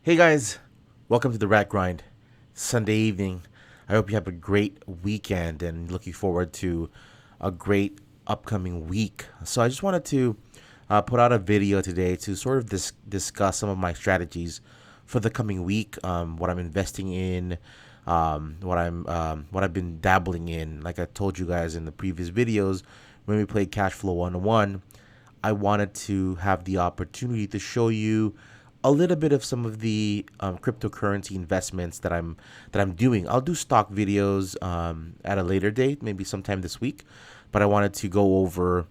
Hey guys, welcome to the Rat Grind. Sunday evening. I hope you have a great weekend and looking forward to a great upcoming week. So I just wanted to put out a video today to sort of discuss some of my strategies for the coming week, what I'm investing in, what I've been dabbling in. Like I told you guys in the previous videos, when we played Cashflow 101, I wanted to have the opportunity to show you a little bit of some of the cryptocurrency investments that I'm doing. I'll do stock videos at a later date, maybe sometime this week, but I wanted to go over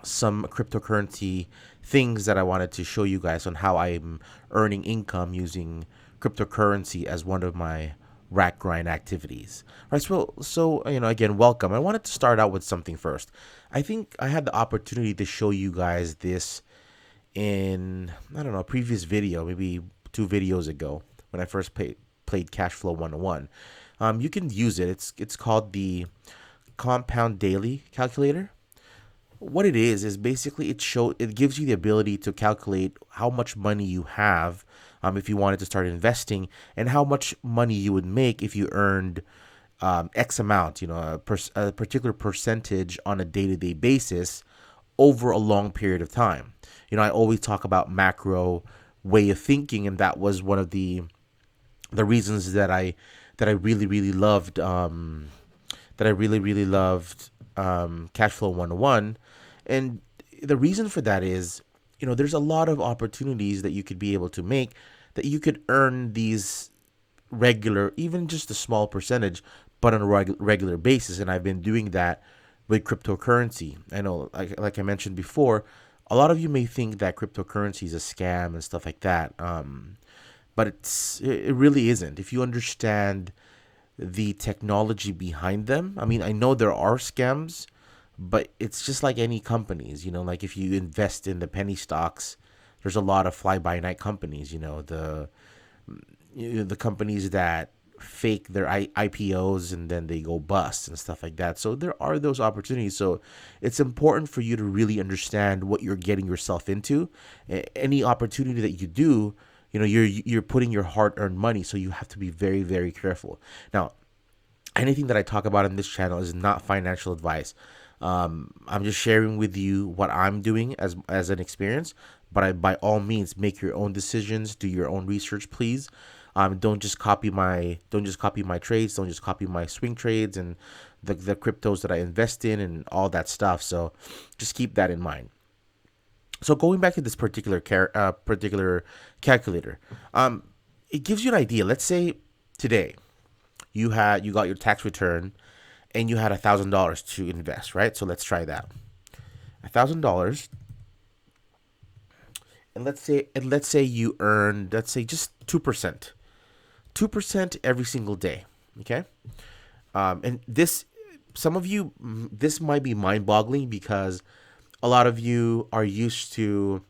some cryptocurrency things that I wanted to show you guys on how I'm earning income using cryptocurrency as one of my rack grind activities. Right. So again, welcome. I wanted to start out with something first. I think I had the opportunity to show you guys this in, I don't know, a previous video, maybe two videos ago when I first played Cashflow 101. You can use it. It's called the Compound Daily Calculator. What it is basically it gives you the ability to calculate how much money you have if you wanted to start investing, and how much money you would make if you earned X amount, a particular percentage on a day-to-day basis over a long period of time. I always talk about macro way of thinking, and that was one of the reasons that I really really loved Cashflow 101. And the reason for that is, there's a lot of opportunities that you could be able to make, that you could earn these regular, even just a small percentage, but on a regular basis. And I've been doing that with cryptocurrency. I know, like I mentioned before, a lot of you may think that cryptocurrency is a scam and stuff like that. But it really isn't. If you understand the technology behind them, I mean, I know there are scams, but it's just like any companies, like if you invest in the penny stocks, there's a lot of fly by night companies, the companies that fake their IPOs and then they go bust and stuff like that. So there are those opportunities. So it's important for you to really understand what you're getting yourself into. Any opportunity that you do, you're putting your hard-earned money, so you have to be very, very careful. Now, anything that I talk about on this channel is not financial advice. I'm just sharing with you what I'm doing as an experience. But by all means, make your own decisions, do your own research, please. Don't just copy my trades. Don't just copy my swing trades and the cryptos that I invest in and all that stuff. So just keep that in mind. So going back to this particular calculator, it gives you an idea. Let's say today you got your tax return and you had $1,000 to invest, right? So let's try that. $1,000, and let's say you earned, let's say, just 2% every single day. Okay. And some of you, this might be mind-boggling, because a lot of you are used to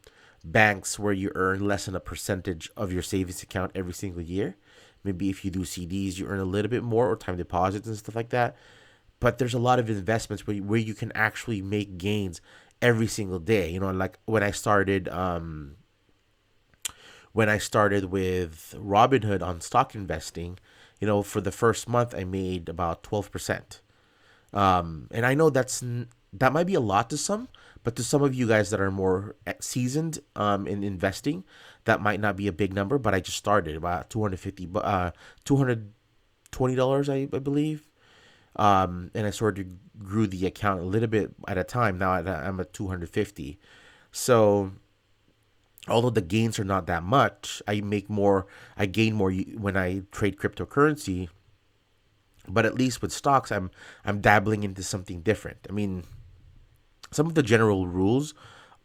banks where you earn less than a percentage of your savings account every single year. Maybe if you do CDs, you earn a little bit more, or time deposits and stuff like that. But there's a lot of investments where you can actually make gains every single day. Like when I started with Robinhood on stock investing, for the first month I made about 12%. And I know that might be a lot to some, but to some of you guys that are more seasoned in investing, that might not be a big number. But I just started about $220, I believe. And I sort of grew the account a little bit at a time. Now I'm at 250. So although the gains are not that much, I gain more when I trade cryptocurrency. But at least with stocks, I'm dabbling into something different. I mean, some of the general rules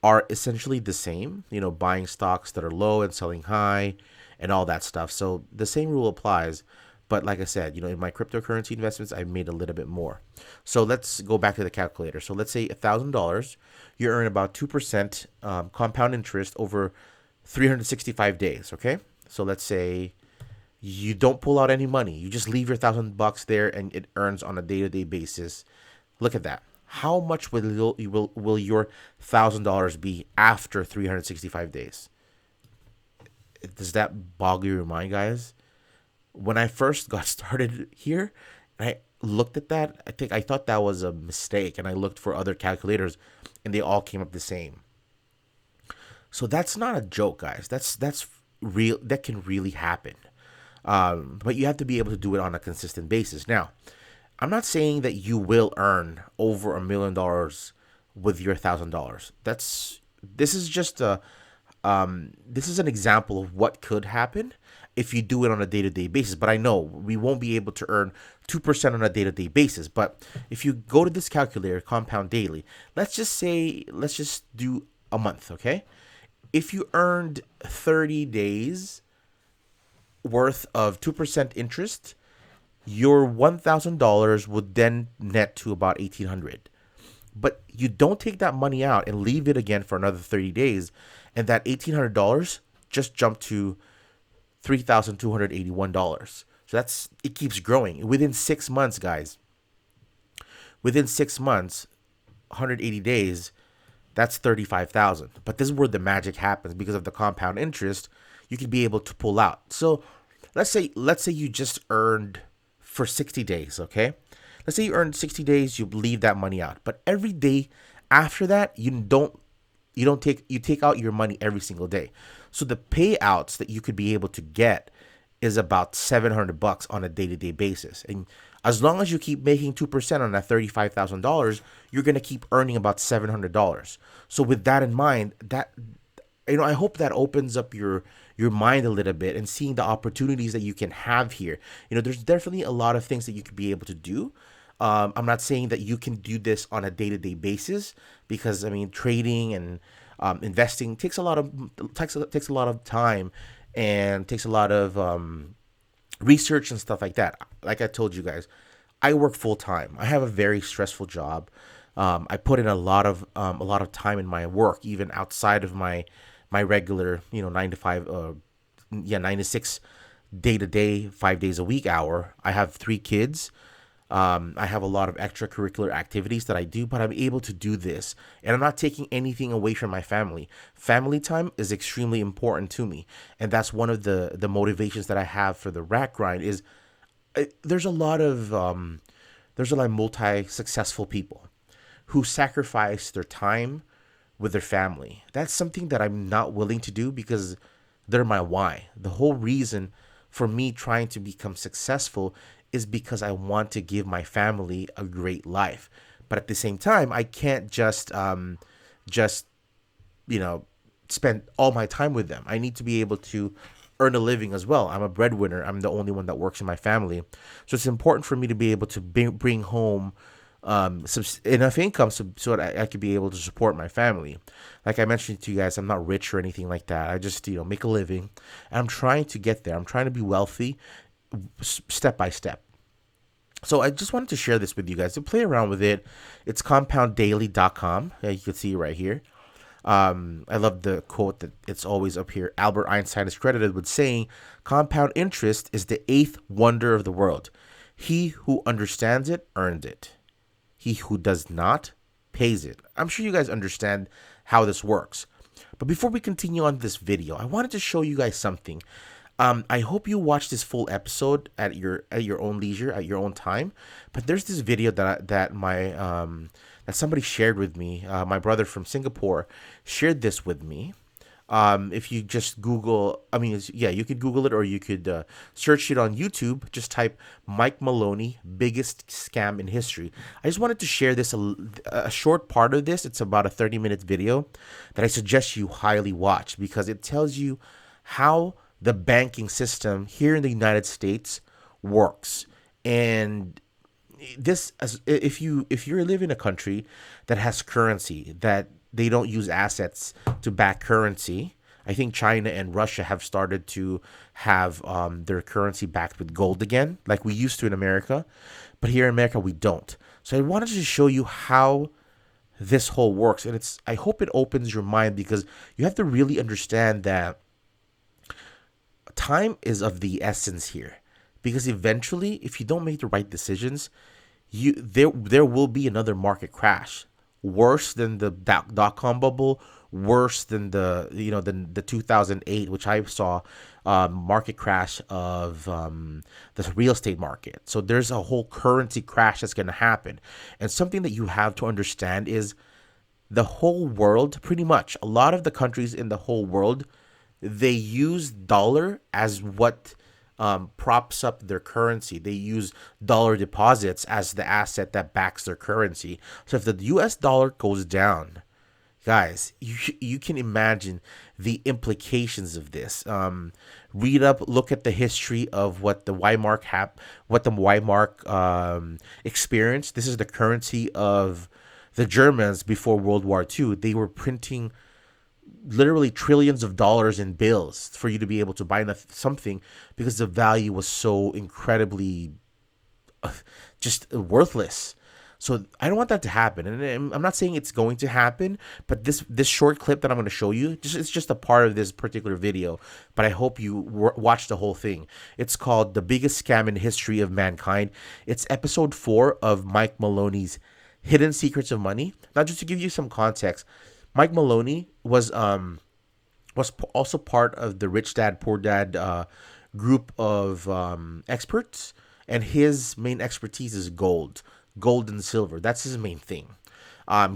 are essentially the same, buying stocks that are low and selling high and all that stuff. So the same rule applies. But like I said, in my cryptocurrency investments, I've made a little bit more. So let's go back to the calculator. So let's say $1,000, you earn about 2% compound interest over 365 days. Okay. So let's say you don't pull out any money. You just leave your $1,000 there, and it earns on a day-to-day basis. Look at that. How much will your $1,000 be after 365 days? Does that boggle your mind, guys? When I first got started here, I looked at that. I thought that was a mistake, and I looked for other calculators, and they all came up the same. So that's not a joke, guys. That's real. That can really happen. But you have to be able to do it on a consistent basis. Now, I'm not saying that you will earn over $1 million with your $1,000. This is just a this is an example of what could happen if you do it on a day-to-day basis. But I know we won't be able to earn 2% on a day-to-day basis. But if you go to this calculator, compound daily, let's just do a month, okay? If you earned 30 days worth of 2% interest, your $1,000 would then net to about $1,800. But you don't take that money out and leave it again for another 30 days, and that $1,800 just jumped to $3,281. So it keeps growing. Within 6 months, guys, within 6 months, 180 days, that's 35,000. But this is where the magic happens because of the compound interest. You can be able to pull out. So let's say you just earned for 60 days, okay? Let's say you earned 60 days, you leave that money out. But every day after that, you take out your money every single day. So the payouts that you could be able to get is about $700 on a day-to-day basis. And as long as you keep making 2% on that $35,000, you're going to keep earning about $700. So with that in mind, I hope that opens up your mind a little bit and seeing the opportunities that you can have here. There's definitely a lot of things that you could be able to do. I'm not saying that you can do this on a day-to-day basis because trading and investing takes a lot of time and takes a lot of research and stuff like that. Like I told you guys, I work full time. I have a very stressful job. I put in a lot of time in my work, even outside of my regular 9 to 5 9 to 6 day to day, 5 days a week hour. I have 3 kids. I have a lot of extracurricular activities that I do, but I'm able to do this, and I'm not taking anything away from my family. Family time is extremely important to me, and that's one of the motivations that I have for the rat grind. Is there's a lot of multi-successful people who sacrifice their time with their family. That's something that I'm not willing to do because they're my why. The whole reason for me trying to become successful is because I want to give my family a great life. But at the same time, I can't just spend all my time with them. I need to be able to earn a living as well. I'm a breadwinner. I'm the only one that works in my family. So it's important for me to be able to bring home enough income so that I could be able to support my family. Like I mentioned to you guys, I'm not rich or anything like that. I just make a living, and I'm trying to get there. I'm trying to be wealthy step by step. So I just wanted to share this with you guys to play around with it. It's compounddaily.com. You can see it right here. I love the quote that it's always up here. Albert Einstein is credited with saying, "Compound interest is the 8th wonder of the world. He who understands it earns it. He who does not pays it." I'm sure you guys understand how this works. But before we continue on this video, I wanted to show you guys something. I hope you watch this full episode at your own leisure, at your own time. But there's this video that somebody shared with me. My brother from Singapore shared this with me. If you just Google, you could Google it, or you could search it on YouTube. Just type Mike Maloney biggest scam in history. I just wanted to share this a short part of this. It's about a 30-minute video that I suggest you highly watch because it tells you how the banking system here in the United States works. And this, if you live in a country that has currency, that they don't use assets to back currency. I think China and Russia have started to have their currency backed with gold again, like we used to in America. But here in America, we don't. So I wanted to show you how this whole works. And I hope it opens your mind, because you have to really understand that time is of the essence here. Because eventually, if you don't make the right decisions, there will be another market crash. Worse than the dot-com bubble, worse than the 2008, which I saw, market crash of the real estate market. So there's a whole currency crash that's going to happen. And something that you have to understand is the whole world, pretty much a lot of the countries in the whole world, they use dollar as what props up their currency. They use dollar deposits as the asset that backs their currency. So if the US dollar goes down, guys, you can imagine the implications of this. Read up, look at the history of what the Weimar experienced. This is the currency of the Germans before World War II. They were printing literally trillions of dollars in bills for you to be able to buy something, because the value was so incredibly just worthless. So I don't want that to happen, and I'm not saying it's going to happen, but this short clip that I'm going to show you, it's just a part of this particular video, but I hope you watch the whole thing. It's called The Biggest Scam in the History of Mankind. It's episode 4 of Mike Maloney's Hidden Secrets of Money. Now, just to give you some context, Mike Maloney was also part of the Rich Dad Poor Dad group of experts, and his main expertise is gold and silver. That's his main thing.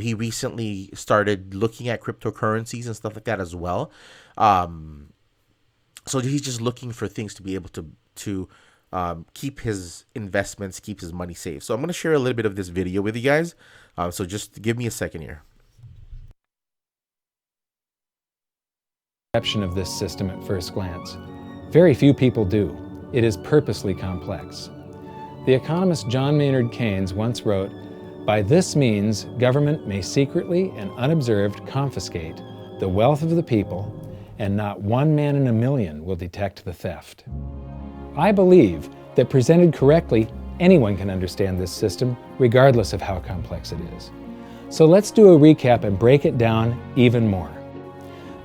He recently started looking at cryptocurrencies and stuff like that as well. So he's just looking for things to be able to keep his investments, keep his money safe. So I'm going to share a little bit of this video with you guys. So just give me a second here. Perception of this system at first glance. Very few people do. It is purposely complex. The economist John Maynard Keynes once wrote, "By this means, government may secretly and unobserved confiscate the wealth of the people, and not one man in a million will detect the theft." I believe that presented correctly, anyone can understand this system, regardless of how complex it is. So let's do a recap and break it down even more.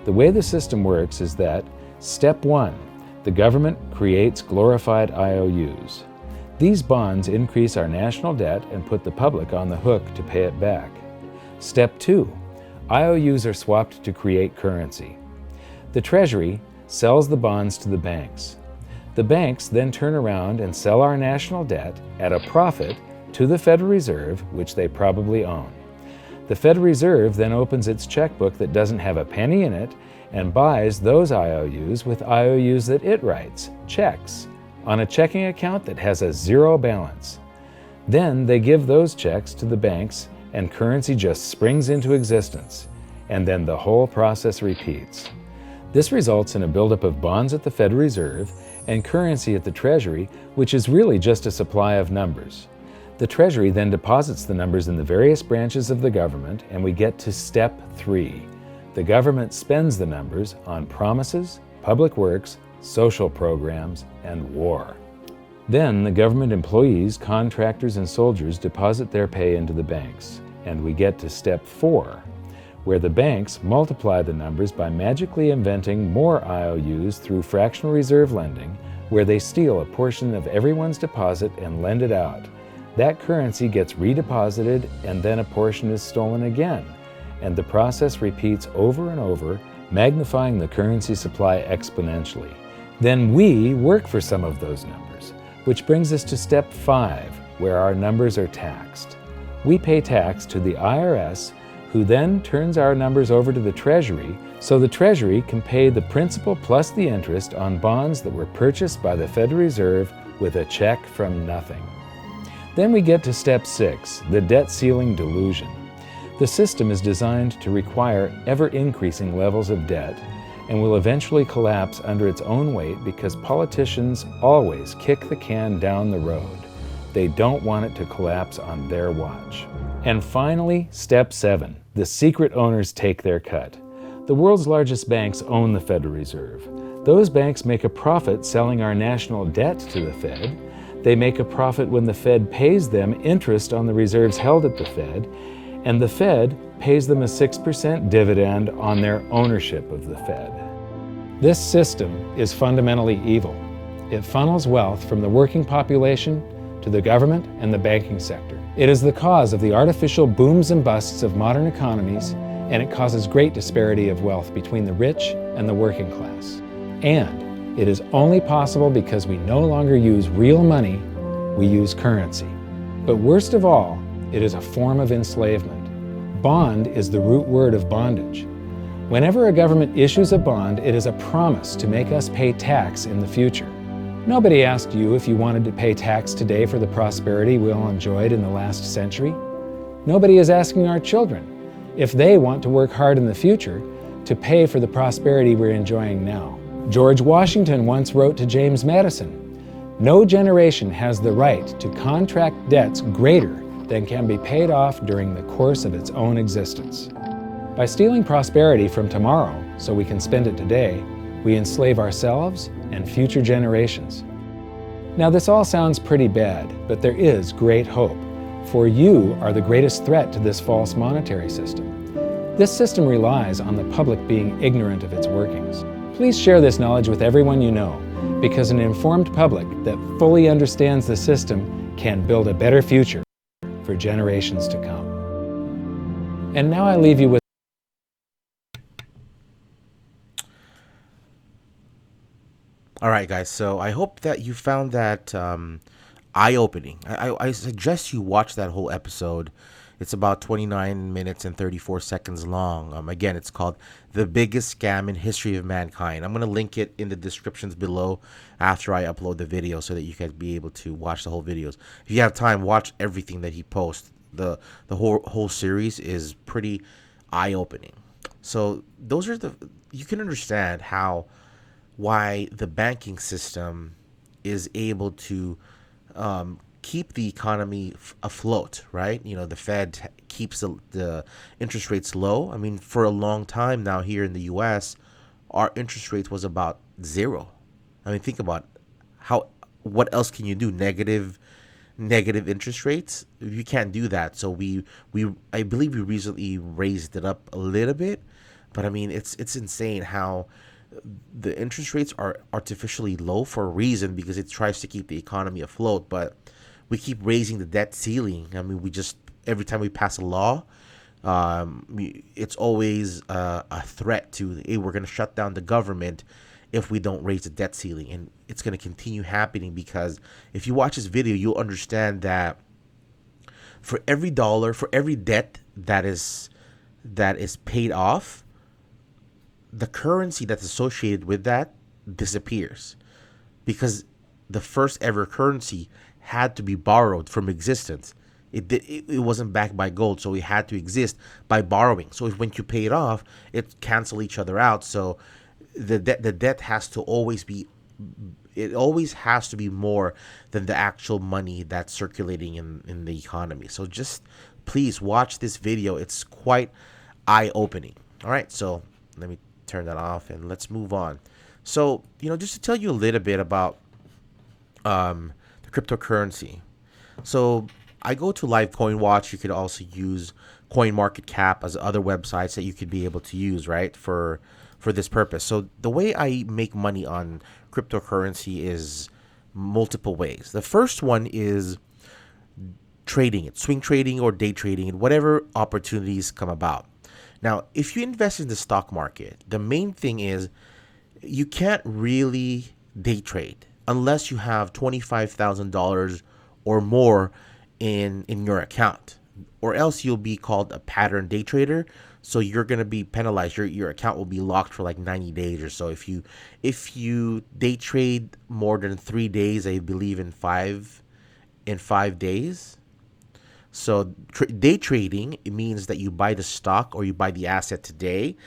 The way the system works is that, step 1, the government creates glorified IOUs. These bonds increase our national debt and put the public on the hook to pay it back. Step 2, IOUs are swapped to create currency. The Treasury sells the bonds to the banks. The banks then turn around and sell our national debt at a profit to the Federal Reserve, which they probably own. The Federal Reserve then opens its checkbook that doesn't have a penny in it and buys those IOUs with IOUs that it writes, checks, on a checking account that has a zero balance. Then they give those checks to the banks and currency just springs into existence, and then the whole process repeats. This results in a buildup of bonds at the Federal Reserve and currency at the Treasury, which is really just a supply of numbers. The Treasury then deposits the numbers in the various branches of the government, and we get to step 3. The government spends the numbers on promises, public works, social programs, and war. Then the government employees, contractors, and soldiers deposit their pay into the banks, and we get to step 4, where the banks multiply the numbers by magically inventing more IOUs through fractional reserve lending, where they steal a portion of everyone's deposit and lend it out. That currency gets redeposited, and then a portion is stolen again, and the process repeats over and over, magnifying the currency supply exponentially. Then we work for some of those numbers, which brings us to step 5, where our numbers are taxed. We pay tax to the IRS, who then turns our numbers over to the Treasury, so the Treasury can pay the principal plus the interest on bonds that were purchased by the Federal Reserve with a check from nothing. Then we get to step 6, the debt ceiling delusion. The system is designed to require ever-increasing levels of debt and will eventually collapse under its own weight because politicians always kick the can down the road. They don't want it to collapse on their watch. And finally, step 7, the secret owners take their cut. The world's largest banks own the Federal Reserve. Those banks make a profit selling our national debt to the Fed. They make a profit when the Fed pays them interest on the reserves held at the Fed, and the Fed pays them a 6% dividend on their ownership of the Fed. This system is fundamentally evil. It funnels wealth from the working population to the government and the banking sector. It is the cause of the artificial booms and busts of modern economies and it causes great disparity of wealth between the rich and the working class. And it is only possible because we no longer use real money, we use currency. But worst of all, it is a form of enslavement. Bond is the root word of bondage. Whenever a government issues a bond, it is a promise to make us pay tax in the future. Nobody asked you if you wanted to pay tax today for the prosperity we all enjoyed in the last century. Nobody is asking our children if they want to work hard in the future to pay for the prosperity we're enjoying now. George Washington once wrote to James Madison, "No generation has the right to contract debts greater than can be paid off during the course of its own existence." By stealing prosperity from tomorrow so we can spend it today, we enslave ourselves and future generations. Now, this all sounds pretty bad, but there is great hope, for you are the greatest threat to this false monetary system. This system relies on the public being ignorant of its workings. Please share this knowledge with everyone you know, because an informed public that fully understands the system can build a better future for generations to come. And now I leave you with All right, guys. So I hope that you found that eye-opening. I suggest you watch that whole episode. It's about 29 minutes and 34 seconds long. Again, it's called The Biggest Scam in History of Mankind. I'm going to link it in the descriptions below after I upload the video so that you can be able to watch the whole videos. If you have time, watch everything that he posts. The whole series is pretty eye-opening. So those are you can understand why the banking system is able to keep the economy afloat, right? You know, the Fed keeps the interest rates low. I mean, for a long time now here in the U.S., our interest rate was about zero. I mean, think about what else can you do? Negative interest rates? You can't do that. So I believe we recently raised it up a little bit, but I mean, it's insane how the interest rates are artificially low for a reason, because it tries to keep the economy afloat, but we keep raising the debt ceiling. I mean, every time we pass a law, it's always a threat to, hey, we're going to shut down the government if we don't raise the debt ceiling. And it's going to continue happening, because if you watch this video, you'll understand that for every debt that is paid off, the currency that's associated with that disappears, because the first ever currency had to be borrowed from existence. It wasn't backed by gold, so it had to exist by borrowing. So when you pay it off, it cancel each other out. So the debt has to always be more than the actual money that's circulating in the economy. So just please watch this video. It's quite eye-opening. All right, so let me turn that off and let's move on. So, just to tell you a little bit about the cryptocurrency. So I go to Live Coin Watch. You could also use CoinMarketCap as other websites that you could be able to use, right, for this purpose. So the way I make money on cryptocurrency is multiple ways. The first one is trading it, swing trading or day trading, and whatever opportunities come about. Now, if you invest in the stock market, the main thing is you can't really day trade unless you have $25,000 or more in your account, or else you'll be called a pattern day trader. So you're going to be penalized. Your account will be locked for like 90 days or so. If you day trade more than 3 days, I believe in 5 days. So day trading, it means that you buy the stock or you buy the asset today,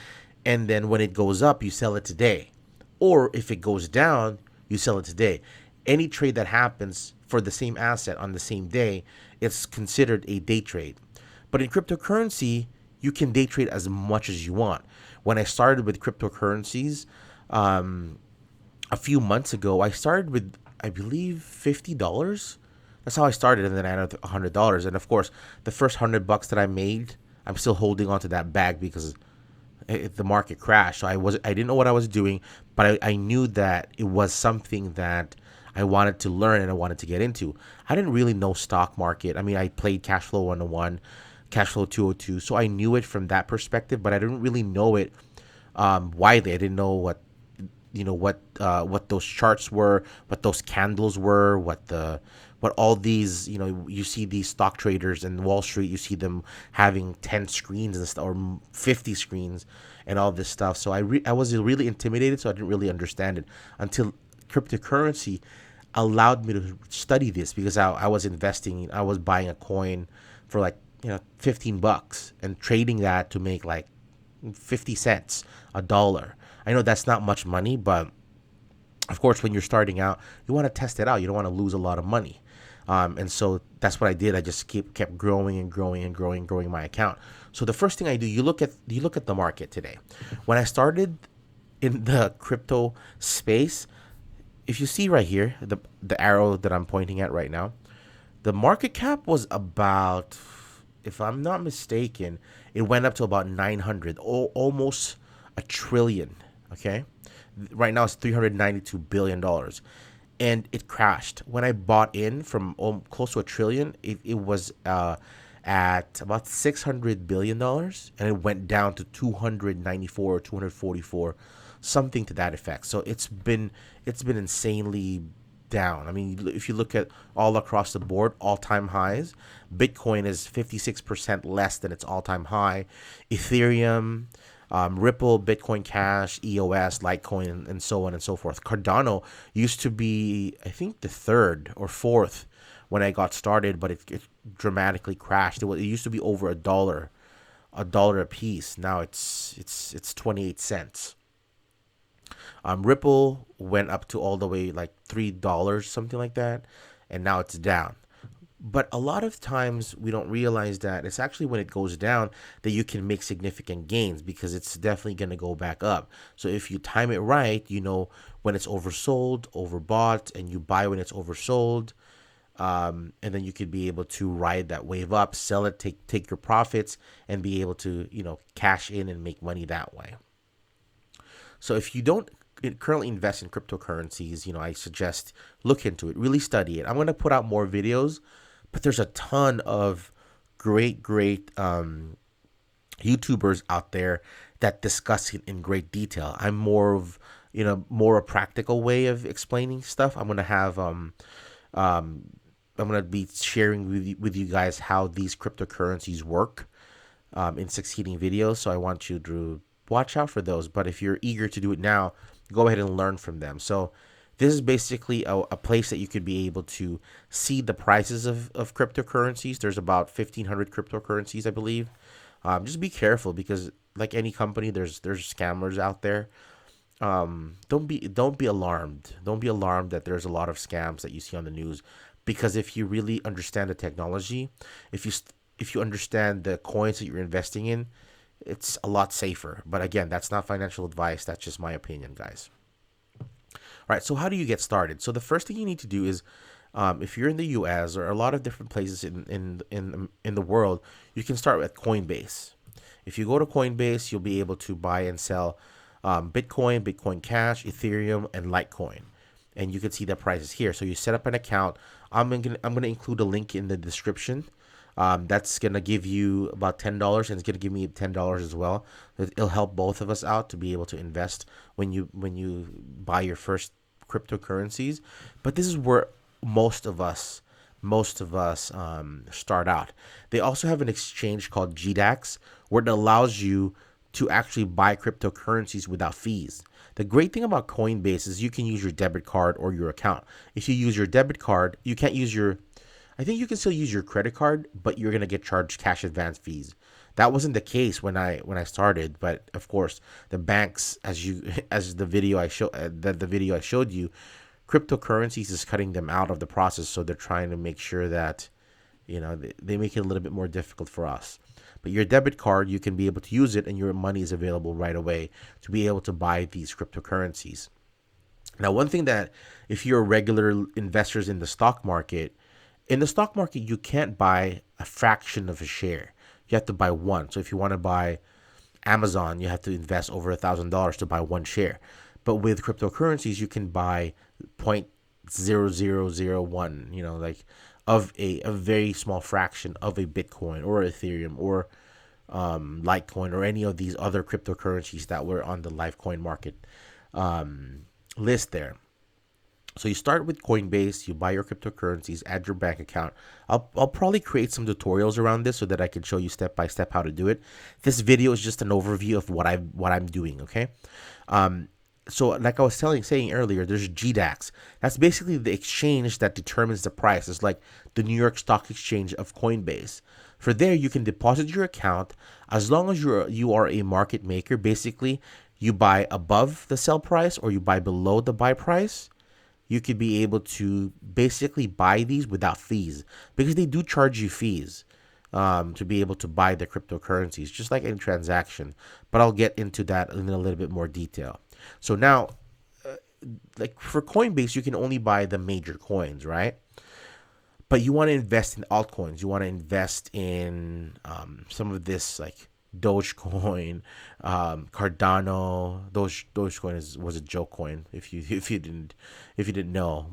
and then when it goes up, you sell it today. Or if it goes down, you sell it today. Any trade that happens for the same asset on the same day, it's considered a day trade. But in cryptocurrency, you can day trade as much as you want. When I started with cryptocurrencies a few months ago, I started with, I believe, $50. That's how I started, and then I added $100. And of course, the first $100 that I made, I'm still holding on to that bag because the market crashed. So I didn't know what I was doing, but I knew that it was something that I wanted to learn and I wanted to get into. I didn't really know stock market. I mean, I played Cashflow 101. Cashflow 202. So I knew it from that perspective, but I didn't really know it widely. I didn't know what those charts were, what those candles were, what all these, you see these stock traders in Wall Street, you see them having 10 screens and stuff, or 50 screens and all this stuff. So I was really intimidated, so I didn't really understand it until cryptocurrency allowed me to study this, because I was investing, I was buying a coin for like, $15 and trading that to make like 50 cents, a dollar. I know that's not much money, but of course, when you're starting out, you want to test it out. You don't want to lose a lot of money. And so that's what I did. I just kept growing and growing and growing my account. So the first thing I do, you look at the market today. When I started in the crypto space, if you see right here, the arrow that I'm pointing at right now, the market cap was about, if I'm not mistaken, it went up to about 900, almost a trillion. Okay, right now it's $392 billion, and it crashed. When I bought in from close to a trillion, it was at about $600 billion, and it went down to 294 or 244, something to that effect. So it's been insanely down. I mean, if you look at all across the board, all-time highs, Bitcoin is 56% less than its all-time high. Ethereum, Ripple, Bitcoin Cash, EOS, Litecoin, and so on and so forth. Cardano used to be, I think, the third or fourth when I got started, but it dramatically crashed. It used to be over $1, a piece. Now it's 28 cents. Ripple went up to all the way like $3, something like that, and now it's down. But a lot of times we don't realize that it's actually when it goes down that you can make significant gains, because it's definitely going to go back up. So if you time it right, when it's oversold, overbought, and you buy when it's oversold, and then you could be able to ride that wave up, sell it, take your profits, and be able to cash in and make money that way. So if you don't currently invest in cryptocurrencies, I suggest look into it, really study it. I'm going to put out more videos, but there's a ton of great YouTubers out there that discuss it in great detail. I'm more of more a practical way of explaining stuff. I'm going to have I'm going to be sharing with you guys how these cryptocurrencies work in succeeding videos. So I want you to watch out for those. But if you're eager to do it now, go ahead and learn from them. So this is basically a place that you could be able to see the prices of cryptocurrencies. There's about 1,500 cryptocurrencies, I believe. Just be careful, because like any company, there's scammers out there. Don't be alarmed. Don't be alarmed that there's a lot of scams that you see on the news, because if you really understand the technology, if you understand the coins that you're investing in, it's a lot safer. But again, that's not financial advice. That's just my opinion, guys. All right, so how do you get started? So the first thing you need to do is, if you're in the U.S. or a lot of different places in the world, you can start with Coinbase. If you go to Coinbase, you'll be able to buy and sell Bitcoin, Bitcoin Cash, Ethereum, and Litecoin, and you can see the prices here. So you set up an account. I'm gonna include a link in the description. That's gonna give you about $10, and it's gonna give me $10 as well. It'll help both of us out to be able to invest when you buy your first cryptocurrencies. But this is where most of us start out. They also have an exchange called GDAX, where it allows you to actually buy cryptocurrencies without fees. The great thing about Coinbase is you can use your debit card or your account. If you use your debit card, you can't use I think you can still use your credit card, but you're gonna get charged cash advance fees. That wasn't the case when I started, but of course the banks, as the video I showed you, cryptocurrencies is cutting them out of the process, so they're trying to make sure that they make it a little bit more difficult for us. But your debit card, you can be able to use it, and your money is available right away to be able to buy these cryptocurrencies. Now, one thing that if you're regular investors in the stock market, you can't buy a fraction of a share. You have to buy one. So if you want to buy Amazon, you have to invest over $1,000 to buy one share. But with cryptocurrencies, you can buy 0.0001, like of a very small fraction of a Bitcoin or Ethereum or Litecoin or any of these other cryptocurrencies that were on the Litecoin market list there. So you start with Coinbase, you buy your cryptocurrencies, add your bank account. I'll probably create some tutorials around this so that I can show you step by step how to do it. This video is just an overview of what I'm doing, okay? So like I was saying earlier, there's GDAX. That's basically the exchange that determines the price. It's like the New York Stock Exchange of Coinbase. For there, you can deposit your account as long as you are a market maker. Basically, you buy above the sell price or you buy below the buy price. You could be able to basically buy these without fees because they do charge you fees to be able to buy the cryptocurrencies, just like any transaction. But I'll get into that in a little bit more detail. So now, like for Coinbase, you can only buy the major coins, right? But you want to invest in altcoins. You want to invest in some of this like Dogecoin, Cardano. Dogecoin was a joke coin. If you didn't know,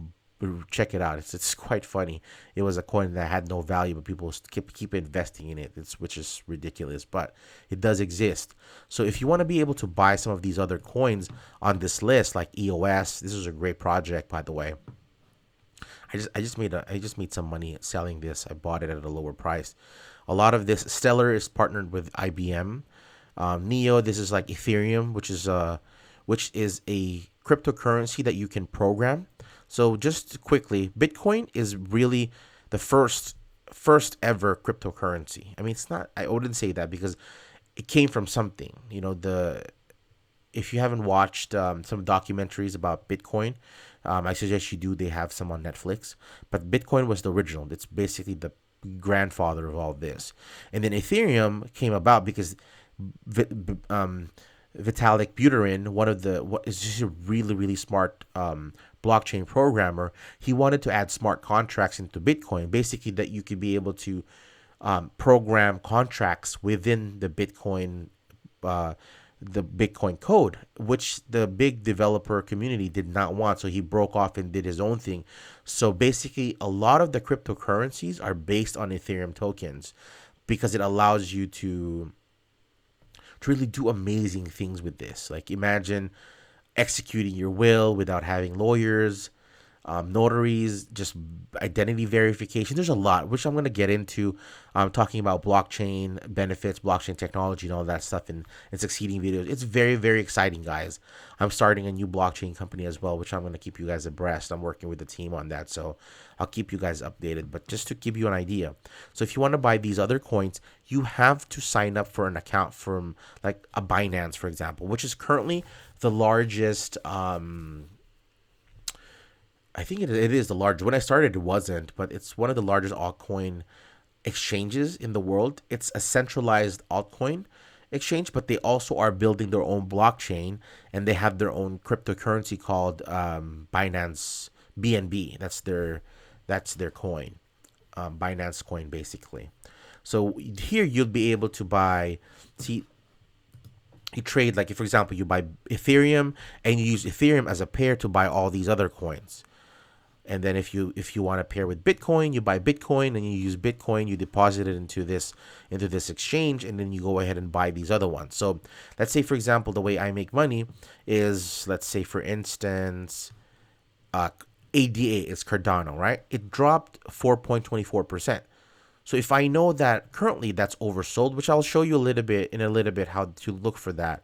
check it out. It's quite funny. It was a coin that had no value, but people keep investing in it. Which is ridiculous, but it does exist. So if you want to be able to buy some of these other coins on this list, like EOS, this is a great project, by the way. I just made some money selling this. I bought it at a lower price. A lot of this Stellar is partnered with IBM. Neo, this is like Ethereum, which is a cryptocurrency that you can program. So just quickly, Bitcoin is really the first ever cryptocurrency. I mean, it's not. I wouldn't say that because it came from something. You know, if you haven't watched some documentaries about Bitcoin, I suggest you do. They have some on Netflix. But Bitcoin was the original. It's basically the grandfather of all this. And then Ethereum came about because Vitalik Buterin, what is just a really, really smart blockchain programmer, he wanted to add smart contracts into Bitcoin. Basically, that you could be able to program contracts within the Bitcoin code, which the big developer community did not want. So he broke off and did his own thing. So basically, a lot of the cryptocurrencies are based on Ethereum tokens because it allows you to really do amazing things with this. Like imagine executing your will without having lawyers, notaries, just identity verification. There's a lot, which I'm going to get into talking about blockchain benefits, blockchain technology, and all that stuff in succeeding videos. It's very, very exciting, guys. I'm starting a new blockchain company as well, which I'm going to keep you guys abreast. I'm working with the team on that, so I'll keep you guys updated. But just to give you an idea, so if you want to buy these other coins, you have to sign up for an account from like a Binance, for example, which is currently the largest I think it is the largest. When I started, it wasn't, but it's one of the largest altcoin exchanges in the world. It's a centralized altcoin exchange, but they also are building their own blockchain, and they have their own cryptocurrency called Binance BNB. That's their coin, Binance coin, basically. So here you'll be able to buy. See, you trade like, if, for example, you buy Ethereum and you use Ethereum as a pair to buy all these other coins. And then if you want to pair with Bitcoin, you buy Bitcoin and you use Bitcoin, you deposit it into this exchange, and then you go ahead and buy these other ones. So let's say, for example, the way I make money is, let's say, for instance, ADA is Cardano, right? It dropped 4.24%. So if I know that currently that's oversold, which I'll show you in a little bit how to look for that.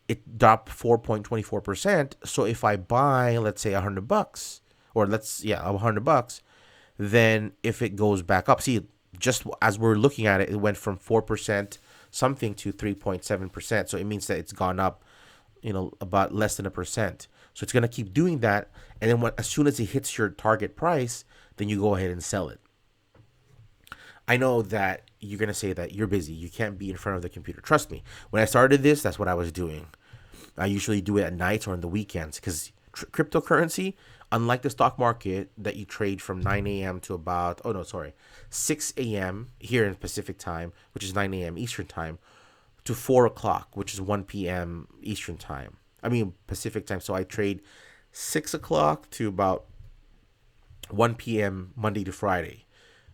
It dropped 4.24%. So if I buy, let's say $100, or $100, then if it goes back up, see, just as we're looking at it, it went from 4% something to 3.7%. So it means that it's gone up, about less than 1%. So it's gonna keep doing that, and then as soon as it hits your target price, then you go ahead and sell it. I know that you're gonna say that you're busy, you can't be in front of the computer. Trust me, when I started this, that's what I was doing. I usually do it at nights or on the weekends because cryptocurrency, unlike the stock market that you trade from 9 a.m. to about 6 a.m. here in Pacific time, which is 9 a.m. Eastern time, to 4 o'clock, which is 1 p.m. Eastern time. I mean Pacific time. So I trade 6 o'clock to about 1 p.m. Monday to Friday.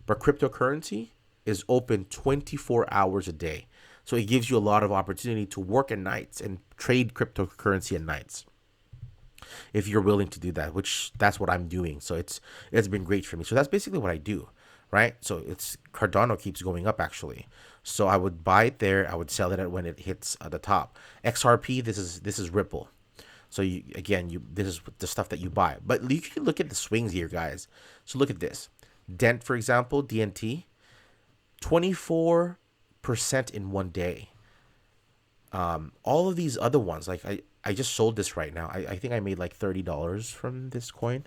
But cryptocurrency is open 24 hours a day. So it gives you a lot of opportunity to work at nights and trade cryptocurrency at nights if you're willing to do that, which that's what I'm doing. So it's been great for me. So that's basically what I do, right? So it's Cardano keeps going up actually. So I would buy it there, I would sell it at when it hits the top. XRP, this is Ripple. So you again, you this is the stuff that you buy. But you can look at the swings here, guys. So look at this. Dent, for example, DNT, 24% in one day. All of these other ones, like I just sold this right now. I think I made like $30 from this coin.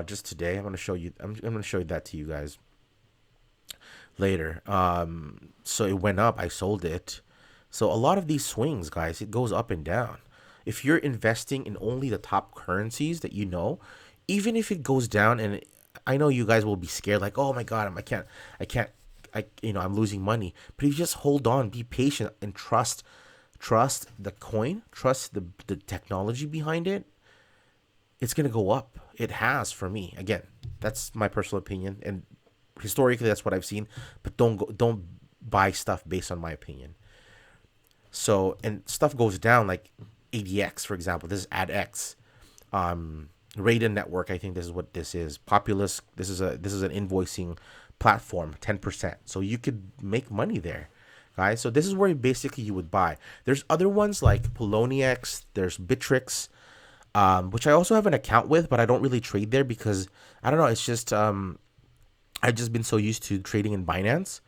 Just today. I'm gonna show you. I'm gonna show that to you guys later. So it went up. I sold it. So a lot of these swings, guys, it goes up and down. If you're investing in only the top currencies that you know, even if it goes down, and I know you guys will be scared, like, oh my god, I can't, I'm losing money. But if you just hold on, be patient, and trust the coin, trust the technology behind it, it's gonna go up. It has for me. Again, that's my personal opinion, and historically that's what I've seen. But don't buy stuff based on my opinion. So, and stuff goes down like ADX, for example. This is AdX. Raiden Network, I think this is what this is. Populous, this is an invoicing platform, 10%. So you could make money there, guys. So this is where basically you would buy. There's other ones like Poloniex, there's Bittrex, which I also have an account with, but I don't really trade there because I don't know. It's just I've just been so used to trading in Binance.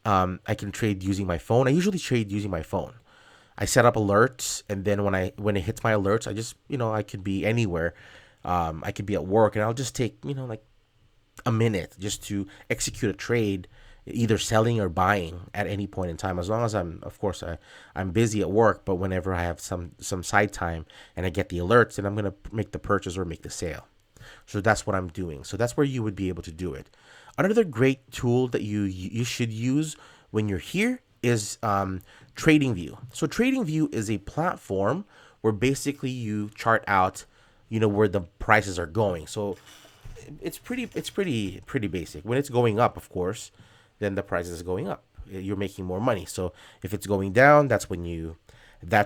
I can trade using my phone. I usually trade using my phone. I set up alerts, and then when it hits my alerts, I just I could be anywhere. I could be at work, and I'll just take like a minute just to execute a trade, either selling or buying at any point in time. As long as I'm busy at work, but whenever I have some side time and I get the alerts, then I'm gonna make the purchase or make the sale. So that's what I'm doing. So that's where you would be able to do it. Another great tool that you should use when you're here is TradingView. So TradingView is a platform where basically you chart out, where the prices are going. So it's pretty basic. When it's going up, of course, then the price is going up. You're making more money. So if it's going down, that's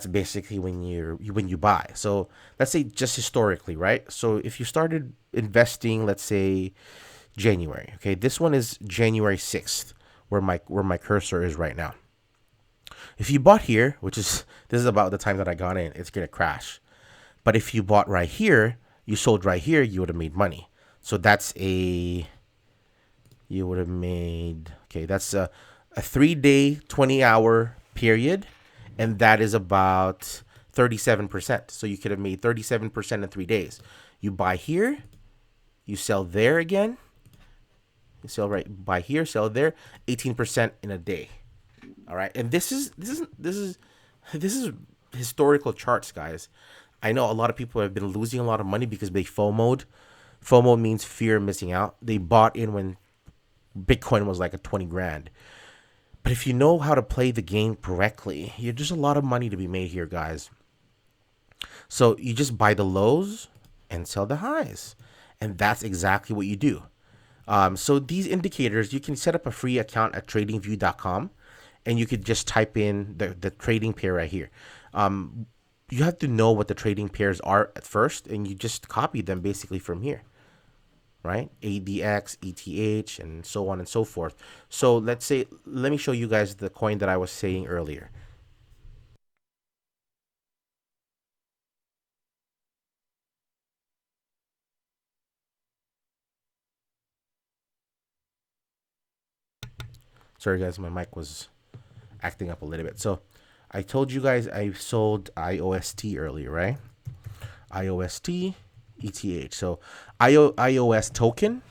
basically when you buy. So let's say just historically, right? So if you started investing, let's say January, okay, this one is January 6th, where my cursor is right now. If you bought here, this is about the time that I got in, it's gonna crash. But if you bought right here, you sold right here, you would have made money. So that's you would have made, okay, that's a 3-day, 20-hour period, and that is about 37%. So you could have made 37% in 3 days. You buy here, you sell there again, buy here, sell there, 18% in a day. All right, and this is historical charts, guys. I know a lot of people have been losing a lot of money because they FOMO'd. FOMO means fear of missing out. They bought in when Bitcoin was like a 20 grand. But if you know how to play the game correctly, there's a lot of money to be made here, guys. So you just buy the lows and sell the highs, and that's exactly what you do. So these indicators, you can set up a free account at tradingview.com, and you could just type in the trading pair right here. You have to know what the trading pairs are at first, and you just copy them basically from here, right? ADX, ETH, and so on and so forth. So let me show you guys the coin that I was saying earlier. Sorry guys, my mic was acting up a little bit. So I told you guys I sold IOST earlier, right? IOST, ETH. So IOS token,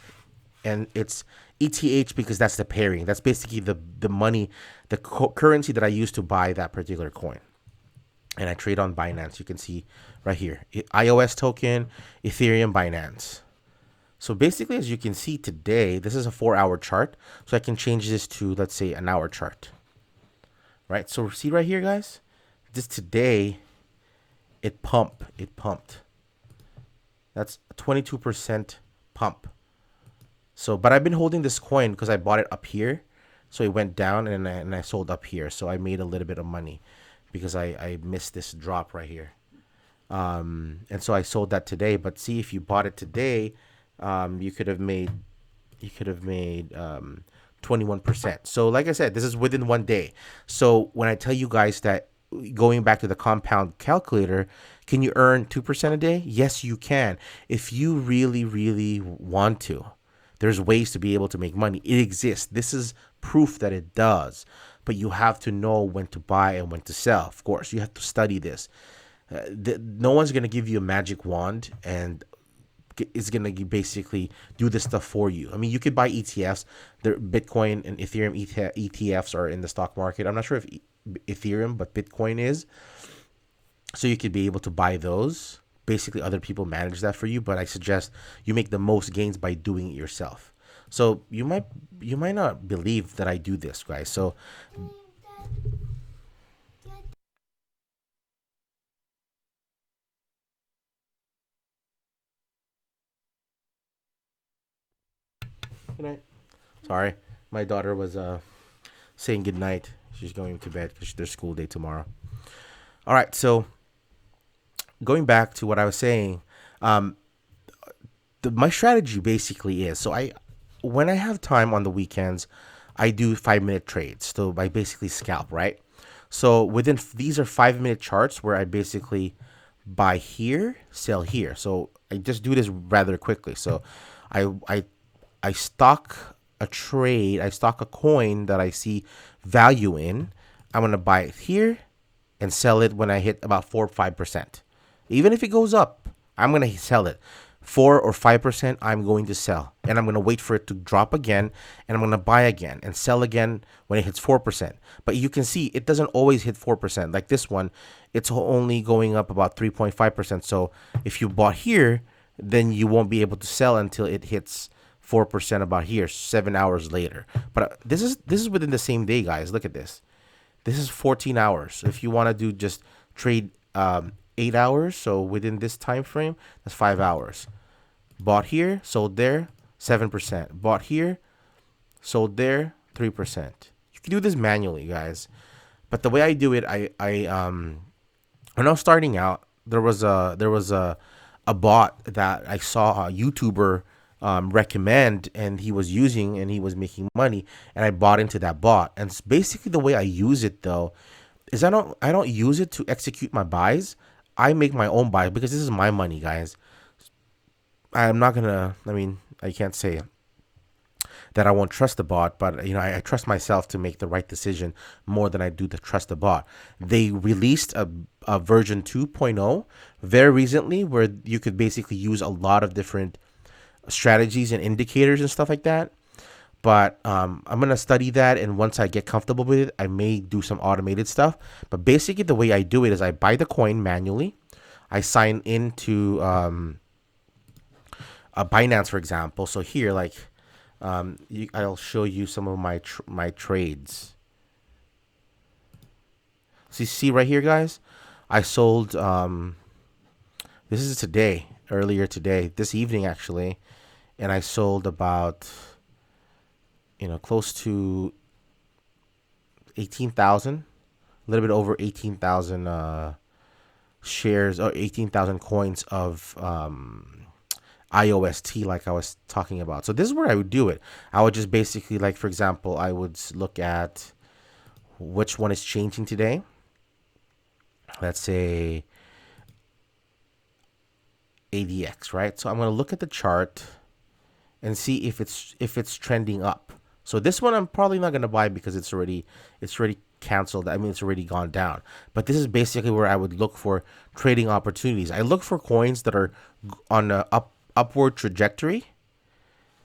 and it's ETH because that's the pairing. That's basically the money, the currency that I use to buy that particular coin. And I trade on Binance. You can see right here, IOS token, Ethereum, Binance. So basically, as you can see today, this is a 4-hour chart. So I can change this to, let's say, an hour chart. Right? So see right here, guys? This today, it pumped. That's 22% pump. So, but I've been holding this coin because I bought it up here. So it went down and I sold up here. So I made a little bit of money because I missed this drop right here. And so I sold that today. But see, if you bought it today, you could have made 21%. So like I said, this is within one day. So when I tell you guys that, going back to the compound calculator, can you earn 2% a day? Yes, you can. If you really, really want to. There's ways to be able to make money. It exists. This is proof that it does. But you have to know when to buy and when to sell. Of course, you have to study this. No one's going to give you a magic wand and is going to basically do this stuff for you. I mean, you could buy ETFs. Bitcoin and Ethereum ETFs are in the stock market. I'm not sure if Ethereum, but Bitcoin is. So you could be able to buy those. Basically, other people manage that for you, but I suggest you make the most gains by doing it yourself. So you might not believe that I do this, guys. So good night. Sorry, my daughter was saying good night. She's going to bed because there's school day tomorrow. All right, so going back to what I was saying, my strategy basically is, so when I have time on the weekends, I do 5-minute trades. So I basically scalp, right? So these are 5-minute charts where I basically buy here, sell here. So I just do this rather quickly. So I stock a trade, I stock a coin that I see value in. I'm gonna buy it here and sell it when I hit about 4 or 5%. Even if it goes up, I'm gonna sell it. 4 or 5%, I'm going to sell. And I'm going to wait for it to drop again. And I'm going to buy again and sell again when it hits 4%. But you can see it doesn't always hit 4%. Like this one, it's only going up about 3.5%. So if you bought here, then you won't be able to sell until it hits 4% about here, 7 hours later. But this is within the same day, guys. Look at this. This is 14 hours. If you want to do just trade 8 hours, so within this time frame, that's 5 hours. Bought here, sold there, 7%. Bought here, sold there, 3%. You can do this manually, guys. But the way I do it, I when I was starting out, there was a bot that I saw a YouTuber recommend, and he was using, and he was making money, and I bought into that bot. And basically the way I use it though is I don't use it to execute my buys. I make my own buy because this is my money, guys. I'm not gonna. I mean, I can't say that I won't trust the bot, but I trust myself to make the right decision more than I do to trust the bot. They released a version 2.0 very recently where you could basically use a lot of different strategies and indicators and stuff like that. But I'm gonna study that, and once I get comfortable with it, I may do some automated stuff. But basically, the way I do it is I buy the coin manually. I sign into a Binance, for example. So here, like, I'll show you some of my trades. So you see right here, guys, I sold. This is today, earlier today, this evening actually, and I sold about, close to 18,000, a little bit over 18,000 shares or 18,000 coins of IOST, like I was talking about. So this is where I would do it. I would just basically, like, for example, I would look at which one is changing today. Let's say ADX, right? So I'm going to look at the chart and see if it's trending up. So this one I'm probably not going to buy because it's already canceled. I mean, it's already gone down. But this is basically where I would look for trading opportunities. I look for coins that are on a upward trajectory,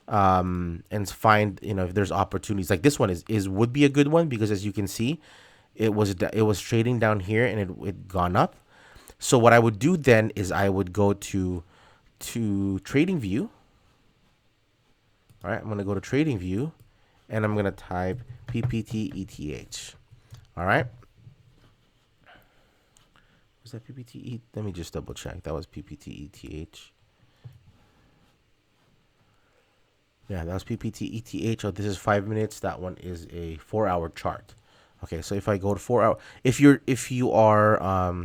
and find, if there's opportunities. Like this one would be a good one because, as you can see, it was trading down here and it gone up. So what I would do then is I would go to trading view. All right, I'm going to go to trading view and I'm going to type PPT-ETH. All right. Was that PPT? Let me just double check. That was PPT-ETH. Yeah, that was PPT ETH. Oh, this is 5 minutes. That one is a 4 hour chart. Okay, so if I go to 4 hour, if you are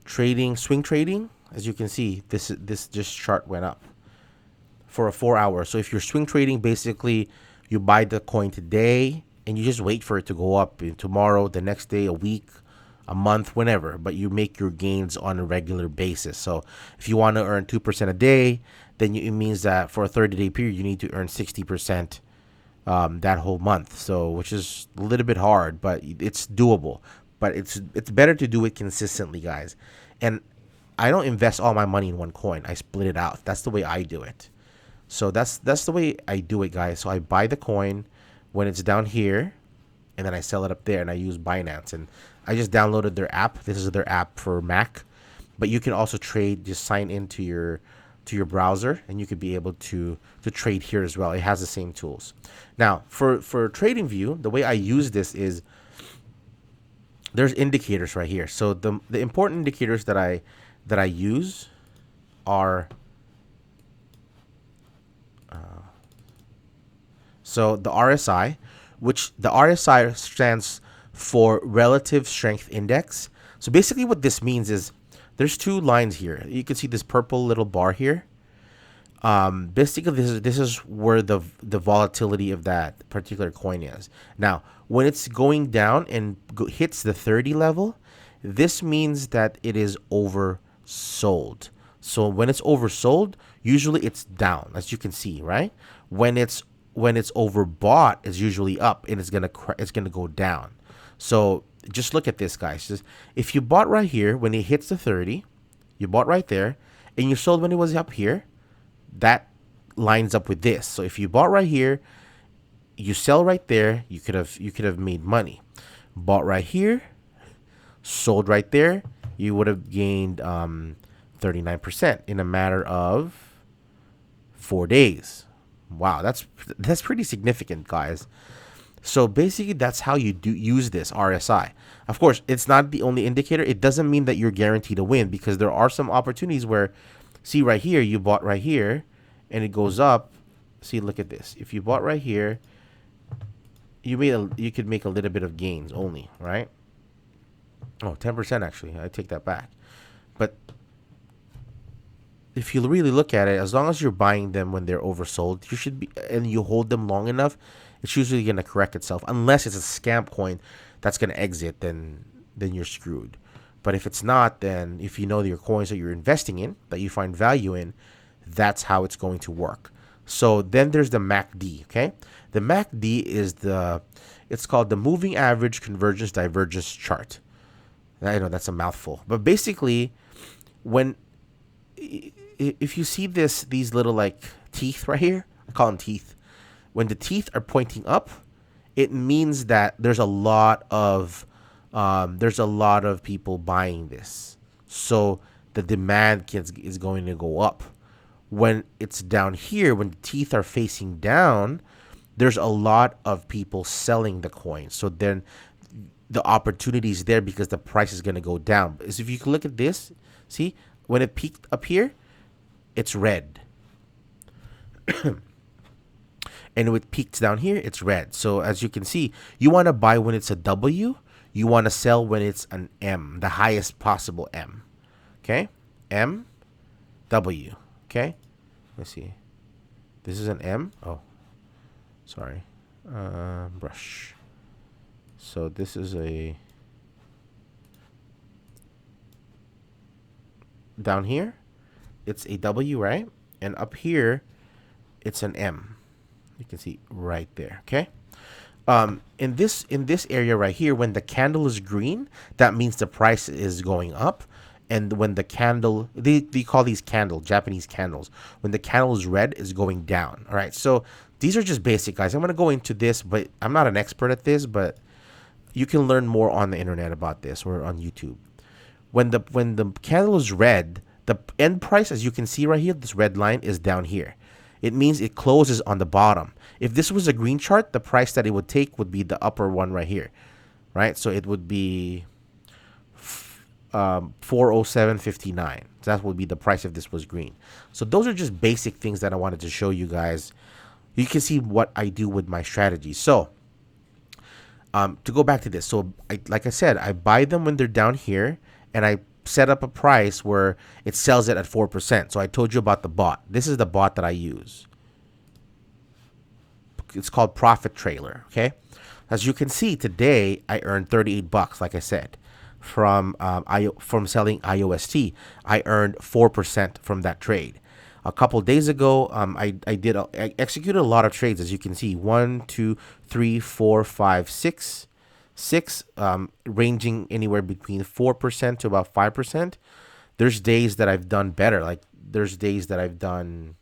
trading, swing trading, as you can see, this just chart went up for a 4 hour. So if you're swing trading, basically you buy the coin today and you just wait for it to go up in tomorrow, the next day, a week, a month, whenever. But you make your gains on a regular basis. So if you want to earn 2% a day, then it means that for a 30-day period, you need to earn 60% that whole month. So which is a little bit hard, but it's doable. But it's better to do it consistently, guys. And I don't invest all my money in one coin. I split it out. That's the way I do it. So that's the way I do it, guys. So I buy the coin when it's down here, and then I sell it up there, and I use Binance. And I just downloaded their app. This is their app for Mac, but you can also trade. Just sign into your browser, and you could be able to trade here as well. It has the same tools. Now, for TradingView, the way I use this is there's indicators right here. So the important indicators that I use are so the RSI, which the RSI stands for Relative Strength Index. So basically what this means is there's two lines here. You can see this purple little bar here. Basically this is where the volatility of that particular coin is. Now, when it's going down and hits the 30 level, this means that it is oversold. So when it's oversold, usually it's down, as you can see, right? When it's overbought, it's usually up, and it's gonna go down. So just look at this, guys. Just, if you bought right here when it hits the 30, you bought right there, and you sold when it was up here, that lines up with this. So if you bought right here, you sell right there, you could have made money. Bought right here, sold right there, you would have gained 39% in a matter of 4 days. Wow, that's pretty significant, guys. So basically, that's how you use this RSI. Of course, it's not the only indicator. It doesn't mean that you're guaranteed to win, because there are some opportunities where, see right here, you bought right here, and it goes up. See, look at this. If you bought right here, you could make a little bit of gains only, right? Oh, 10% actually. I take that back. But if you really look at it, as long as you're buying them when they're oversold, you should be, and you hold them long enough, it's usually going to correct itself. Unless it's a scam coin that's going to exit, then you're screwed. But if it's not, then if you know your coins that you're investing in, that you find value in, that's how it's going to work. So then there's the MACD, okay? The MACD is it's called the Moving Average Convergence Divergence Chart. I know that's a mouthful. But basically, if you see these little like teeth right here, I call them teeth. When the teeth are pointing up, it means that there's a lot of people buying this. So the demand is going to go up. When it's down here, when the teeth are facing down, there's a lot of people selling the coin. So then the opportunity is there because the price is going to go down. Because if you can look at this, see, when it peaked up here, it's red. And when it peaks down here, it's red. So as you can see, you want to buy when it's a W. You want to sell when it's an M, the highest possible M. Okay? M, W. Okay? Let's see. This is an M. Oh, sorry. Brush. So this is a... Down here, it's a W, right? And up here, it's an M. You can see right there, okay? In this area right here, when the candle is green, that means the price is going up. And when the candle, they call these Japanese candles. When the candle is red, is going down. All right, so these are just basic, guys. I'm going to go into this, but I'm not an expert at this, but you can learn more on the internet about this or on YouTube. When the candle is red, the end price, as you can see right here, this red line is down here. It means it closes on the bottom. If this was a green chart, the price that it would take would be the upper one right here, right? So it would be 407.59. So that would be the price if this was green. So those are just basic things that I wanted to show you guys. You can see what I do with my strategy. So to go back to this, so like I said, I buy them when they're down here, and I set up a price where it sells it at 4%. So I told you about the bot. This is the bot that I use. It's called Profit Trailer. Okay, as you can see today, I earned $38. Like I said, from selling IOST, I earned 4% from that trade. A couple days ago, I executed a lot of trades, as you can see. 1, 2, 3, 4, 5, 6, ranging anywhere between 4% to about 5%. There's days that I've done better. Like there's days that I've done,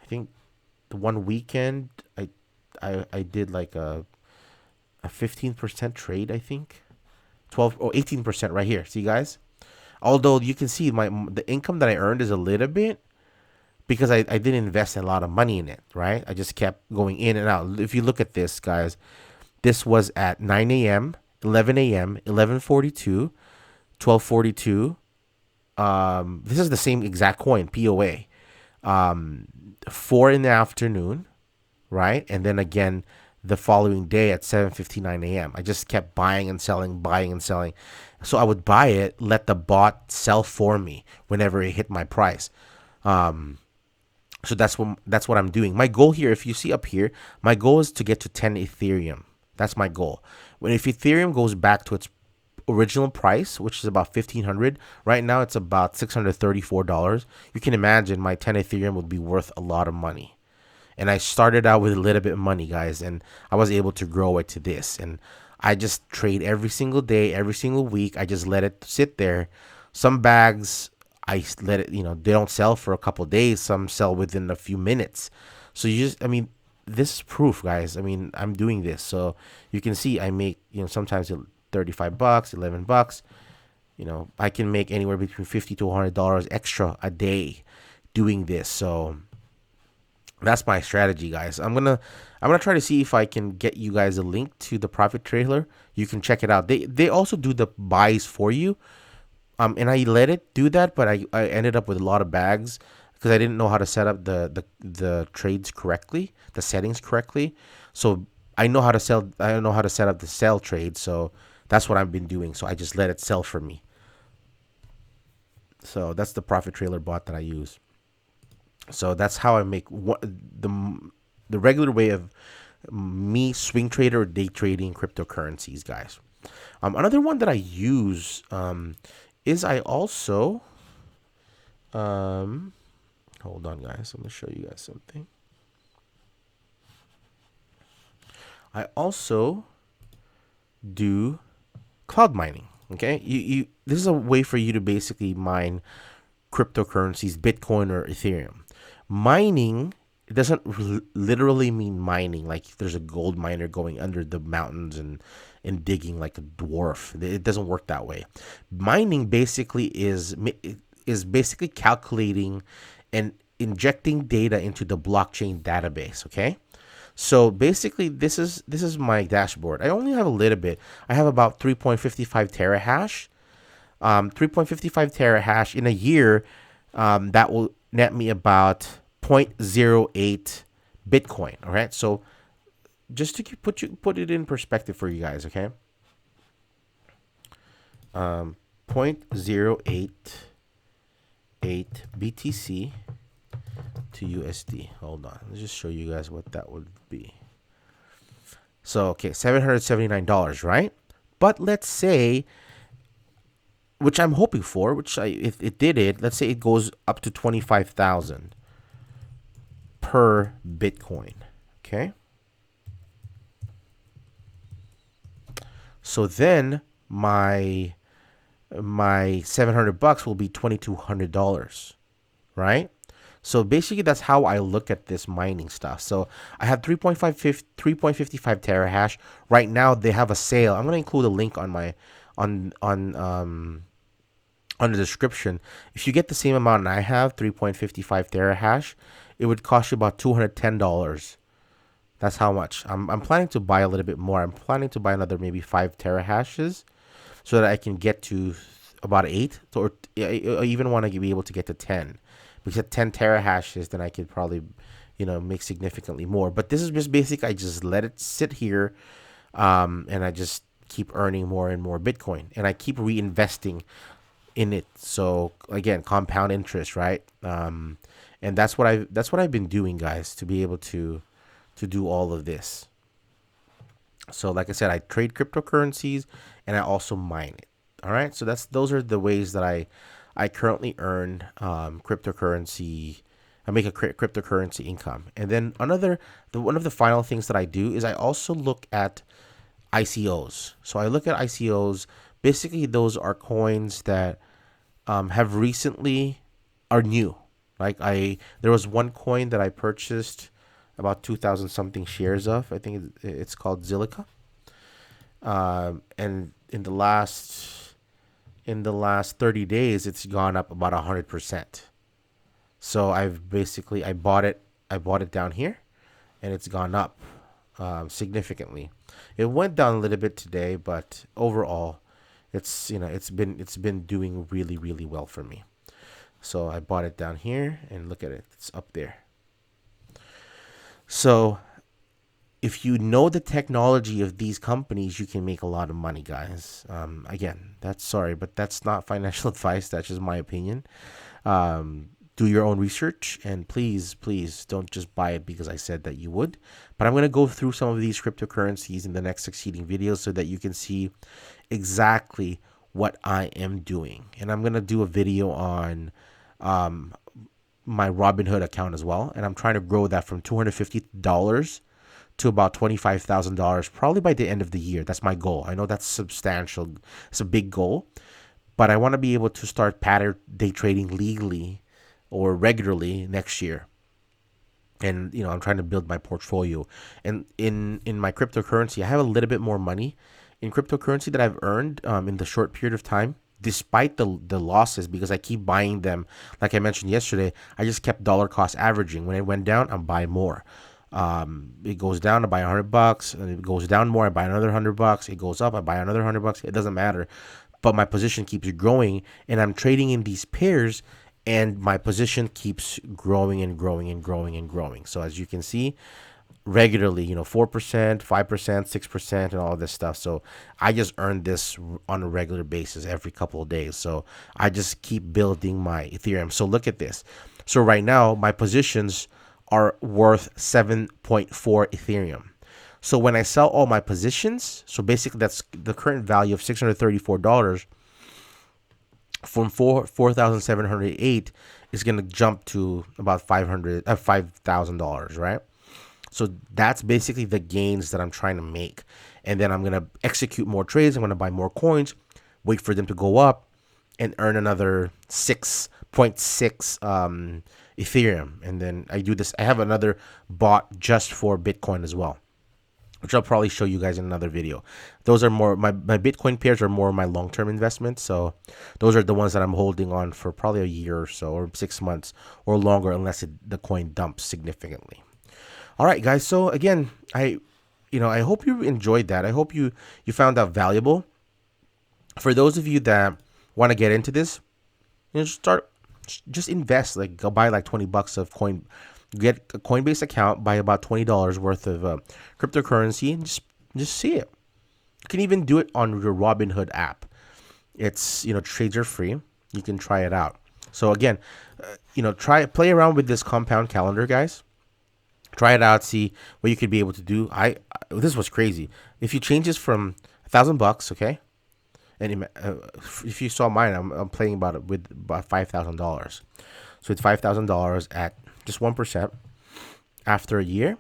I think the one weekend I did like a 15% trade, I think. 12 or 18% right here. See, guys? Although you can see the income that I earned is a little bit, because I didn't invest a lot of money in it, right? I just kept going in and out. If you look at this, guys, this was at 9 a.m., 11 a.m., 11:42, 12:42. This is the same exact coin, POA. 4 in the afternoon, right? And then again the following day at 7:59 a.m. I just kept buying and selling, buying and selling. So I would buy it, let the bot sell for me whenever it hit my price. So that's what I'm doing. My goal here, if you see up here, my goal is to get to 10 Ethereum. That's my goal. If Ethereum goes back to its original price, which is about 1,500, right now it's about $634. You can imagine my 10 Ethereum would be worth a lot of money. And I started out with a little bit of money, guys, and I was able to grow it to this. And I just trade every single day, every single week. I just let it sit there. Some bags, I let it, they don't sell for a couple of days. Some sell within a few minutes. So this is proof, guys. I'm doing this. So you can see I make, sometimes $35, $11. I can make anywhere between $50 to $100 extra a day doing this. So that's my strategy, guys. I'm gonna try to see if I can get you guys a link to the Profit Trailer. You can check it out. They also do the buys for you. And I let it do that, but I ended up with a lot of bags because I didn't know how to set up the trades correctly, the settings correctly. So I know how to sell. I don't know how to set up the sell trade. So that's what I've been doing. So I just let it sell for me. So that's the Profit Trailer bot that I use. So that's how I make the regular way of me swing trader or day trading cryptocurrencies, guys. Another one that I use is I also hold on, guys. I'm gonna show you guys something. I also do cloud mining. Okay, this is a way for you to basically mine cryptocurrencies, Bitcoin or Ethereum. Mining, it doesn't literally mean mining like there's a gold miner going under the mountains and digging like a dwarf. It doesn't work that way. Mining basically is basically calculating and injecting data into the blockchain database. Okay, so basically this is my dashboard. I only have a little bit. I have about 3.55 terahash. 3.55 terahash in a year, that will net me about 0.08 Bitcoin. All right, so just to put it in perspective for you guys, okay? 0.088 BTC to USD. Hold on, let's just show you guys what that would be. So okay, $779, right? But let's say, which I'm hoping for, if it did it, let's say it goes up to 25,000 per Bitcoin. Okay. So then my $700 will be $2,200, right? So basically that's how I look at this mining stuff. So I have 3.55 terahash. Right now they have a sale. I'm gonna include a link on my on the description. If you get the same amount I have, 3.55 terahash, it would cost you about $210. That's how much. I'm planning to buy a little bit more. I'm planning to buy another maybe 5 terahashes so that I can get to about 8, or I even want to be able to get to 10, because at 10 terahashes, then I could probably, make significantly more. But this is just basic. I just let it sit here, and I just keep earning more and more Bitcoin, and I keep reinvesting in it. So again, compound interest, right? And that's what I've been doing, guys, to be able to do all of this. So like I said, I trade cryptocurrencies and I also mine it. All right. So those are the ways that I currently earn cryptocurrency. I make a cryptocurrency income. And then one of the final things that I do is I also look at ICOs. So I look at ICOs. Basically, those are coins that have recently are new. There was one coin that I purchased about 2,000 something shares of. I think it's called Zilliqa. And in the last 30 days, it's gone up about 100%. So I bought it down here, and it's gone up significantly. It went down a little bit today, but overall, it's been doing really, really well for me. So I bought it down here, and look at it, it's up there. So if you know the technology of these companies, you can make a lot of money, guys. Again, but that's not financial advice. That's just my opinion. Do your own research, and please, please don't just buy it because I said that you would. But I'm going to go through some of these cryptocurrencies in the next succeeding videos so that you can see exactly what I am doing. And I'm going to do a video on my Robinhood account as well. And I'm trying to grow that from $250 to about $25,000 probably by the end of the year. That's my goal. I know that's substantial. It's a big goal, but I want to be able to start pattern day trading legally or regularly next year. And I'm trying to build my portfolio. And in my cryptocurrency, I have a little bit more money in cryptocurrency that I've earned in the short period of time, despite the losses, because I keep buying them. Like I mentioned yesterday, I just kept dollar cost averaging. When it went down, I'm buying more. It goes down, I buy $100, and it goes down more, I buy another $100. It goes up, I buy another $100. It doesn't matter, but my position keeps growing, and I'm trading in these pairs, and my position keeps growing and growing and growing and growing. So as you can see, regularly, 4%, 5%, 6%, and all this stuff. So I just earn this on a regular basis every couple of days. So I just keep building my Ethereum. So look at this. So right now, my positions are worth 7.4 Ethereum. So when I sell all my positions, so basically that's the current value of $634 from 4,708 is going to jump to about $5,000, right? So that's basically the gains that I'm trying to make. And then I'm going to execute more trades. I'm going to buy more coins, wait for them to go up, and earn another 6.6 Ethereum. And then I do this. I have another bot just for Bitcoin as well, which I'll probably show you guys in another video. Those are more, my Bitcoin pairs are more my long-term investments. So those are the ones that I'm holding on for probably a year or so, or 6 months or longer, unless the coin dumps significantly. All right, guys. So again, I hope you enjoyed that. I hope you found that valuable. For those of you that want to get into this, just invest. Like, go buy like $20 of coin. Get a Coinbase account, buy about $20 worth of cryptocurrency, and just see it. You can even do it on your Robinhood app. It's trades are free. You can try it out. So again, play around with this compound calendar, guys. Try it out, see what you could be able to do. This was crazy. If you change this from $1,000, okay, and if you saw mine, I'm playing about $5,000. So it's $5,000 at just 1%. After a year,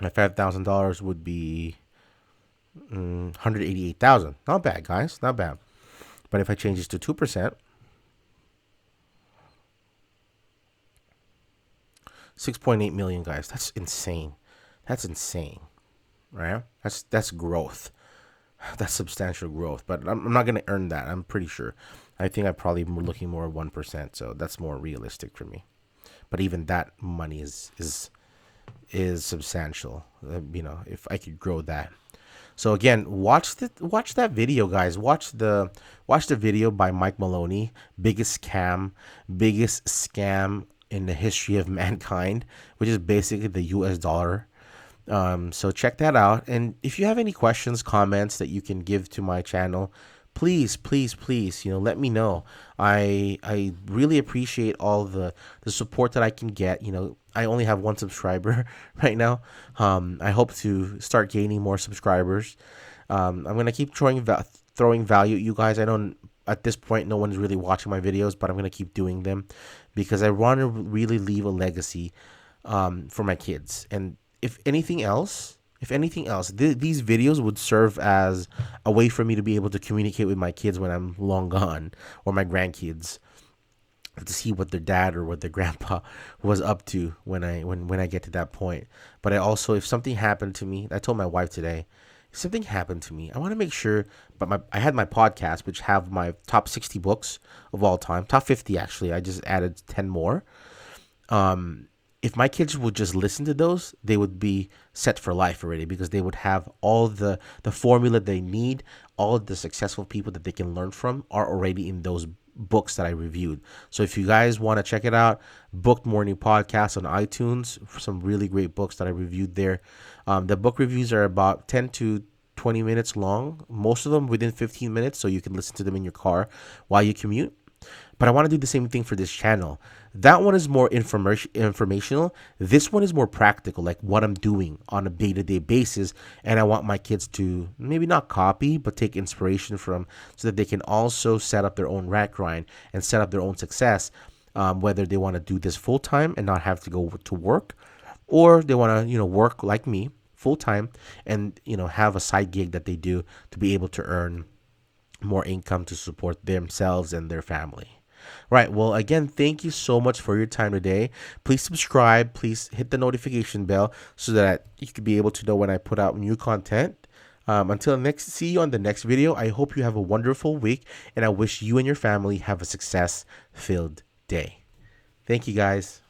my $5,000 would be $188,000. Not bad, guys. Not bad. But if I change this to 2%, 6.8 million, guys. That's insane. That's insane, right? That's growth. That's substantial growth. But I'm not gonna earn that. I'm pretty sure. I think I'm probably looking more at 1%. So that's more realistic for me. But even that money is substantial. If I could grow that. So again, watch that video, guys. Watch the video by Mike Maloney, biggest scam in the history of mankind, which is basically the US dollar. So check that out. And if you have any questions, comments that you can give to my channel, please, let me know. I really appreciate all the support that I can get. I only have one subscriber right now. I hope to start gaining more subscribers. I'm gonna keep throwing value at you guys. I don't At this point, no one's really watching my videos, but I'm gonna keep doing them because I want to really leave a legacy for my kids. And if anything else, these videos would serve as a way for me to be able to communicate with my kids when I'm long gone, or my grandkids, to see what their dad or what their grandpa was up to when I get to that point. But I also, if something happened to me, I told my wife today, if something happened to me, I want to make sure. But I had my podcast, which have my top 60 books of all time, top 50 actually. I just added 10 more. If my kids would just listen to those, they would be set for life already, because they would have all the formula they need. All of the successful people that they can learn from are already in those books that I reviewed. So if you guys want to check it out, Book Morning Podcast on iTunes, some really great books that I reviewed there. The book reviews are about 10 to 20 minutes long, most of them within 15 minutes, so you can listen to them in your car while you commute. But I want to do the same thing for this channel. That one is more informational. This one is more practical, like what I'm doing on a day-to-day basis. And I want my kids to maybe not copy, but take inspiration from, so that they can also set up their own rat grind and set up their own success, whether they want to do this full-time and not have to go to work, or they want to, work like me full-time and, have a side gig that they do to be able to earn more income to support themselves and their family. Right. Well, again, thank you so much for your time today. Please subscribe. Please hit the notification bell so that you can be able to know when I put out new content. See you on the next video. I hope you have a wonderful week, and I wish you and your family have a success-filled day. Thank you, guys.